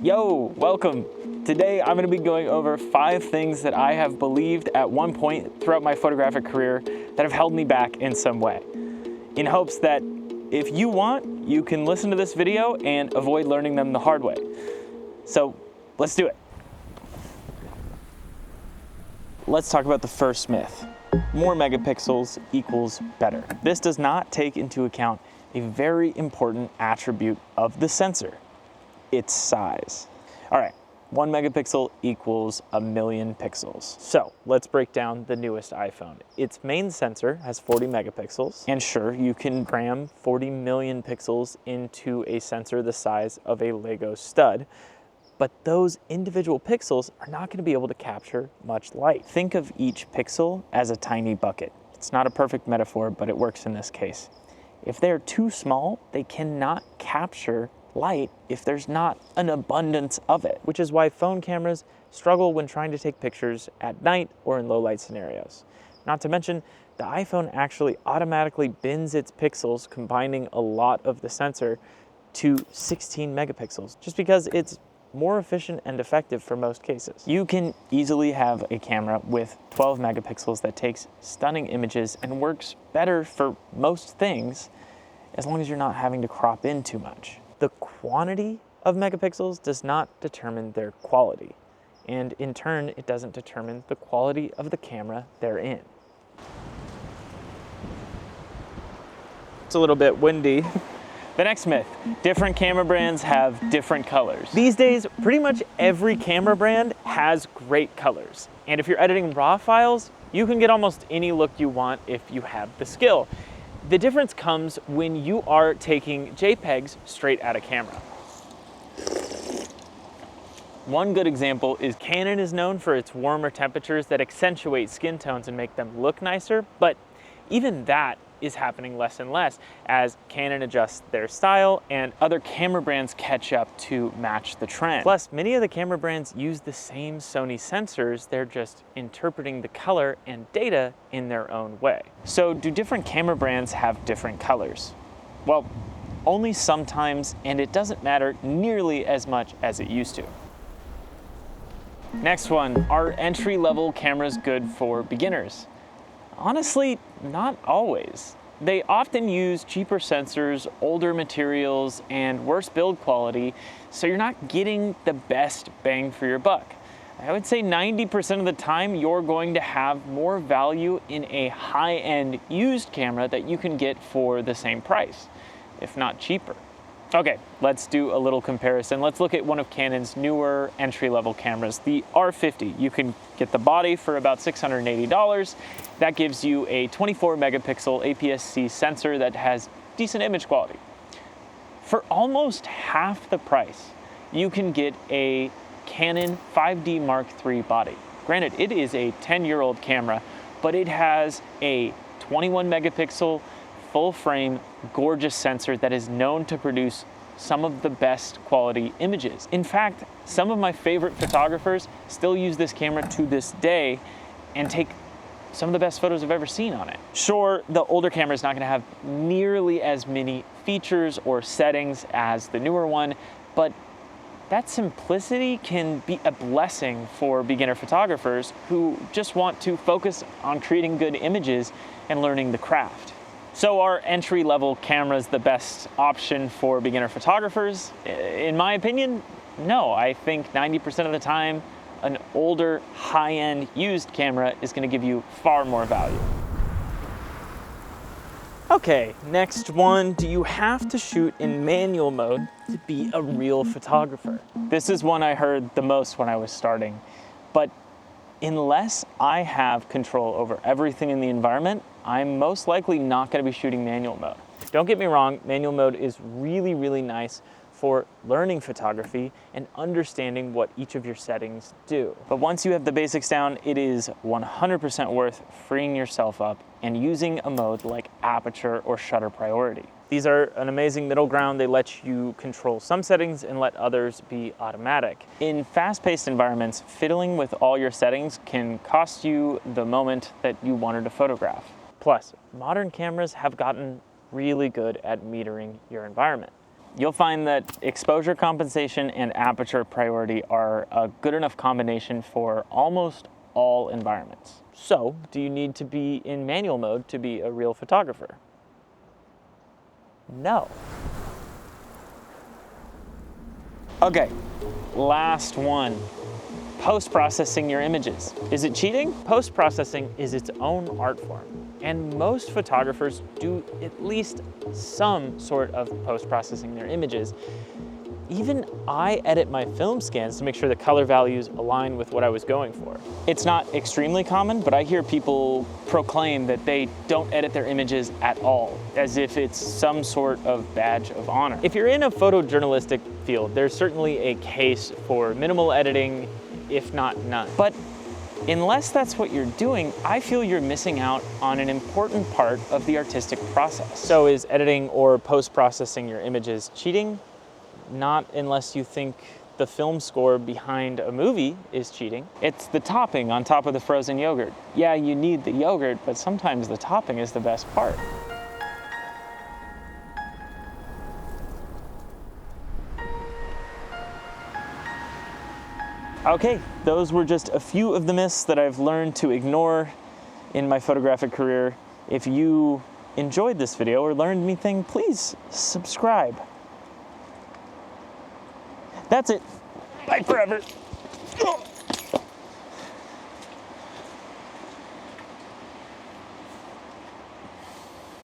Yo, welcome. Today I'm going to be going over 5 things that I have believed at one point throughout my photographic career that have held me back in some way, in hopes that if you want, you can listen to this video and avoid learning them the hard way. So let's do it. Let's talk about the first myth. More megapixels equals better. This does not take into account a very important attribute of the sensor: its size. All right, 1 megapixel equals 1,000,000 pixels. So let's break down the newest iPhone. Its main sensor has 40 megapixels, and sure, you can cram 40 million pixels into a sensor the size of a Lego stud, but those individual pixels are not going to be able to capture much light. Think of each pixel as a tiny bucket. It's not a perfect metaphor, but it works in this case. If they're too small, they cannot capture light if there's not an abundance of it, which is why phone cameras struggle when trying to take pictures at night or in low light scenarios. Not to mention, the iPhone actually automatically bins its pixels, combining a lot of the sensor to 16 megapixels, just because it's more efficient and effective for most cases. You can easily have a camera with 12 megapixels that takes stunning images and works better for most things, as long as you're not having to crop in too much. The quantity of megapixels does not determine their quality, and in turn, it doesn't determine the quality of the camera they're in. It's a little bit windy. The next myth: different camera brands have different colors. These days, pretty much every camera brand has great colors, and if you're editing RAW files, you can get almost any look you want if you have the skill. The difference comes when you are taking JPEGs straight out of camera. One good example is Canon is known for its warmer temperatures that accentuate skin tones and make them look nicer, but even that is happening less and less as Canon adjusts their style and other camera brands catch up to match the trend. Plus, many of the camera brands use the same Sony sensors, they're just interpreting the color and data in their own way. So do different camera brands have different colors? Well, only sometimes, and it doesn't matter nearly as much as it used to. Next one, are entry-level cameras good for beginners? Honestly, not always. They often use cheaper sensors, older materials, and worse build quality, so you're not getting the best bang for your buck. I would say 90% of the time you're going to have more value in a high-end used camera that you can get for the same price, if not cheaper. Okay, let's do a little comparison. Let's look at one of Canon's newer entry-level cameras, the R50. You can get the body for about $680. That gives you a 24 megapixel APS-C sensor that has decent image quality. For almost half the price, you can get a Canon 5D Mark III body. Granted, it is a 10-year-old camera, but it has a 21 megapixel full frame, gorgeous sensor that is known to produce some of the best quality images. In fact, some of my favorite photographers still use this camera to this day and take some of the best photos I've ever seen on it. Sure, the older camera is not going to have nearly as many features or settings as the newer one, but that simplicity can be a blessing for beginner photographers who just want to focus on creating good images and learning the craft. So are entry-level cameras the best option for beginner photographers? In my opinion, no. I think 90% of the time, an older, high-end used camera is going to give you far more value. Okay, next one. Do you have to shoot in manual mode to be a real photographer? This is one I heard the most when I was starting, but unless I have control over everything in the environment, I'm most likely not going to be shooting manual mode. Don't get me wrong, manual mode is really, really nice for learning photography and understanding what each of your settings do. But once you have the basics down, it is 100% worth freeing yourself up and using a mode like aperture or shutter priority. These are an amazing middle ground. They let you control some settings and let others be automatic. In fast-paced environments, fiddling with all your settings can cost you the moment that you wanted to photograph. Plus, modern cameras have gotten really good at metering your environment. You'll find that exposure compensation and aperture priority are a good enough combination for almost all environments. So, do you need to be in manual mode to be a real photographer? No. Okay, last one. Post-processing your images. Is it cheating? Post-processing is its own art form, and most photographers do at least some sort of post-processing their images. Even I edit my film scans to make sure the color values align with what I was going for. It's not extremely common, but I hear people proclaim that they don't edit their images at all, as if it's some sort of badge of honor. If you're in a photojournalistic field, there's certainly a case for minimal editing, if not none. But unless that's what you're doing, I feel you're missing out on an important part of the artistic process. So is editing or post-processing your images cheating? Not unless you think the film score behind a movie is cheating. It's the topping on top of the frozen yogurt. Yeah, you need the yogurt, but sometimes the topping is the best part. Okay, those were just a few of the myths that I've learned to ignore in my photographic career. If you enjoyed this video or learned anything, please subscribe. That's it. Bye forever.